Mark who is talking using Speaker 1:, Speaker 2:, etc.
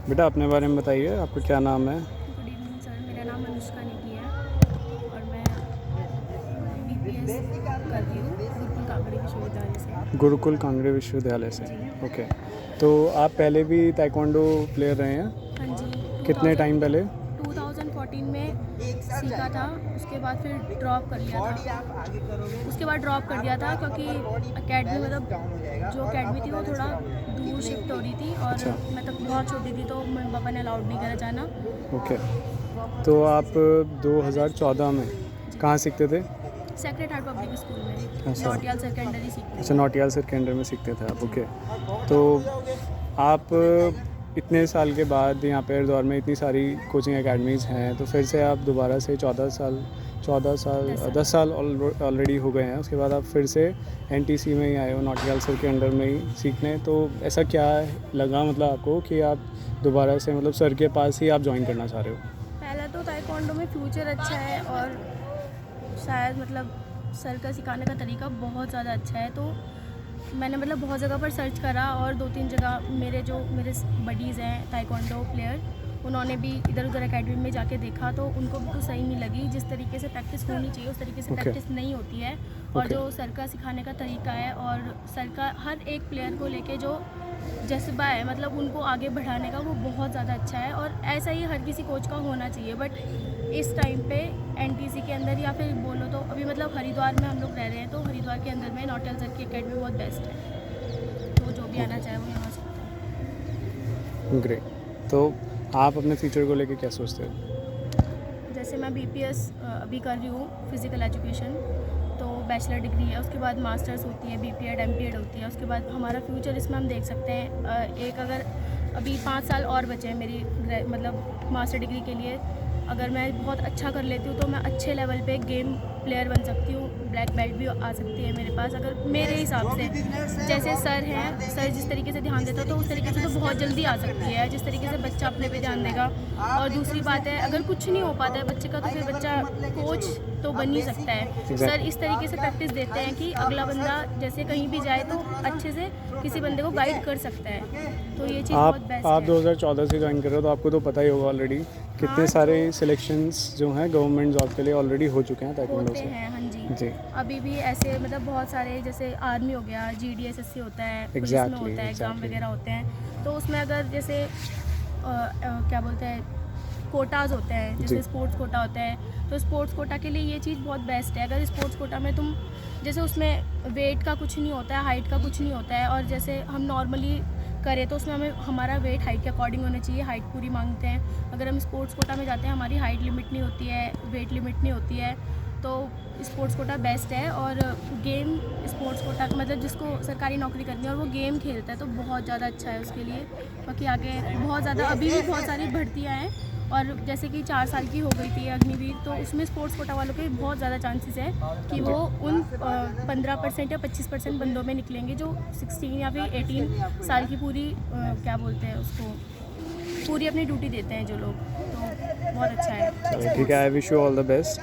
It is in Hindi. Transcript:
Speaker 1: बेटा अपने बारे में बताइए, आपका क्या नाम है?
Speaker 2: गुड इवनिंग सर, मेरा नाम अनुष्का नेगी है और मैं बीपीएस कर रही हूँ गुरुकुल काकड़ी विश्वविद्यालय से।
Speaker 1: गुरुकुल कांगड़े विश्वविद्यालय से।
Speaker 2: जी।
Speaker 1: ओके, तो आप पहले भी ताइक्वांडो प्लेयर रहे हैं?
Speaker 2: हाँ जी,
Speaker 1: कितने टाइम पहले?
Speaker 2: 2014 में सीखा था, उसके बाद फिर ड्रॉप कर लिया था क्योंकि अकेडमी मतलब जो अकेडमी थी वो थोड़ा दूर शिफ्ट हो रही थी और
Speaker 1: अच्छा।
Speaker 2: मैं तब बहुत छोटी थी तो मम्मी पापा ने अलाउड नहीं करा जाना।
Speaker 1: ओके, तो आप 2014 में कहाँ सीखते थे?
Speaker 2: सेक्रेड हार्ट पब्लिक स्कूल में
Speaker 1: अच्छा।
Speaker 2: नौटियाल सेकेंडरी सीखती
Speaker 1: अच्छा,
Speaker 2: थी।
Speaker 1: नौटियाल सेकेंडरी में सीखते थे आप। ओके, तो आप इतने साल के बाद यहाँ पे हरिद्वार में इतनी सारी कोचिंग एकेडमीज़ हैं, तो फिर से आप दोबारा से 10 साल ऑलरेडी हो गए हैं, उसके बाद आप फिर से एनटीसी में ही आए हो, नौटियाल सर के अंडर में ही सीखने। तो ऐसा क्या लगा मतलब आपको कि आप दोबारा से मतलब सर के पास ही आप ज्वाइन करना चाह रहे हो?
Speaker 2: पहला तो ताइक्वांडो में फ्यूचर अच्छा है और शायद मतलब सर का सिखाने का तरीका बहुत ज़्यादा अच्छा है, तो मैंने मतलब बहुत जगह पर सर्च करा और 2-3 जगह मेरे बडीज़ हैं ताइक्वांडो प्लेयर, उन्होंने भी इधर उधर एकेडमी में जाके देखा तो उनको बिल्कुल सही नहीं लगी। जिस तरीके से प्रैक्टिस होनी चाहिए उस तरीके से
Speaker 1: Okay.
Speaker 2: प्रैक्टिस नहीं होती है और
Speaker 1: Okay.
Speaker 2: जो सर का सिखाने का तरीका है और सर का हर एक प्लेयर को लेके जो जज्बा है मतलब उनको आगे बढ़ाने का, वो बहुत ज़्यादा अच्छा है और ऐसा ही हर किसी कोच का होना चाहिए। बट इस टाइम पे एनटीसी के अंदर या फिर बोलो तो अभी मतलब हरिद्वार में हम लोग रह रहे हैं, तो हरिद्वार के अंदर में नौटियाल सर की अकेडमी बहुत बेस्ट है, तो जो भी आना चाहे वो यहाँ सकता है।
Speaker 1: ग्रेट, तो आप अपने फ्यूचर को लेके क्या सोचते हो?
Speaker 2: जैसे मैं बीपीएस अभी कर रही हूँ फिज़िकल एजुकेशन, तो बैचलर डिग्री है, उसके बाद मास्टर्स होती है, बीपीएड एमपीएड होती है, उसके बाद हमारा फ्यूचर इसमें हम देख सकते हैं। एक अगर अभी 5 साल और बचे हैं मेरी मतलब मास्टर डिग्री के लिए, अगर मैं बहुत अच्छा कर लेती हूँ तो मैं अच्छे लेवल पे गेम प्लेयर बन सकती हूँ, ब्लैक बेल्ट भी आ सकती है मेरे पास अगर मेरे हिसाब से। जैसे सर हैं, सर जिस तरीके से ध्यान देता है तो उस तरीके से तो बहुत जल्दी आ सकती है, जिस तरीके से बच्चा अपने पे ध्यान देगा। और दूसरी बात है, अगर कुछ नहीं हो पाता है बच्चे का तो फिर बच्चा कोच तो बन ही सकता है। सर इस तरीके से प्रैक्टिस देते हैं कि अगला बंदा जैसे कहीं भी जाए तो अच्छे से किसी बंदे को गाइड कर सकता है, तो ये चीज़ बहुत बेस्ट
Speaker 1: आप
Speaker 2: है।
Speaker 1: 2014 से ज्वाइन कर रहे हो तो आपको तो पता ही होगा ऑलरेडी कितने
Speaker 2: हाँ,
Speaker 1: सारे सिलेक्शंस जो हैं गवर्नमेंट जॉब के लिए ऑलरेडी हो चुके हैं ताइक्वांडो
Speaker 2: होते
Speaker 1: से।
Speaker 2: हैं, हाँ जी।
Speaker 1: जी,
Speaker 2: अभी भी ऐसे मतलब बहुत सारे जैसे आर्मी हो गया, जीडीएसएससी होता है, पुलिस में
Speaker 1: Exactly,
Speaker 2: होता है, एग्ज़ाम
Speaker 1: exactly.
Speaker 2: वगैरह होते हैं, तो उसमें अगर जैसे क्या बोलते हैं कोटाज होते हैं, जैसे
Speaker 1: जी।
Speaker 2: स्पोर्ट्स कोटा होता है, तो स्पोर्ट्स कोटा के लिए ये चीज़ बहुत बेस्ट है। अगर स्पोर्ट्स कोटा में तुम जैसे उसमें वेट का कुछ नहीं होता है, हाइट का कुछ नहीं होता है, और जैसे हम नॉर्मली करें तो उसमें हमें हमारा वेट हाइट के अकॉर्डिंग होना चाहिए, हाइट पूरी मांगते हैं। अगर हम स्पोर्ट्स कोटा में जाते हैं हमारी हाइट लिमिट नहीं होती है, वेट लिमिट नहीं होती है, तो स्पोर्ट्स कोटा बेस्ट है। और गेम स्पोर्ट्स कोटा मतलब जिसको सरकारी नौकरी करनी है और वो गेम खेलता है तो बहुत ज़्यादा अच्छा है उसके लिए, क्योंकि आगे बहुत ज़्यादा अभी भी बहुत सारी भर्तियाँ हैं, और जैसे कि 4 साल की हो गई थी अग्निवीर, तो उसमें स्पोर्ट्स कोटा वालों के बहुत ज़्यादा चांसेस है कि वो उन 15% या 25% बंदों में निकलेंगे जो 16 या फिर 18 साल की पूरी क्या बोलते हैं उसको, पूरी अपनी ड्यूटी देते हैं जो लोग, तो बहुत अच्छा है।
Speaker 1: चलो ठीक है, I wish you all the best.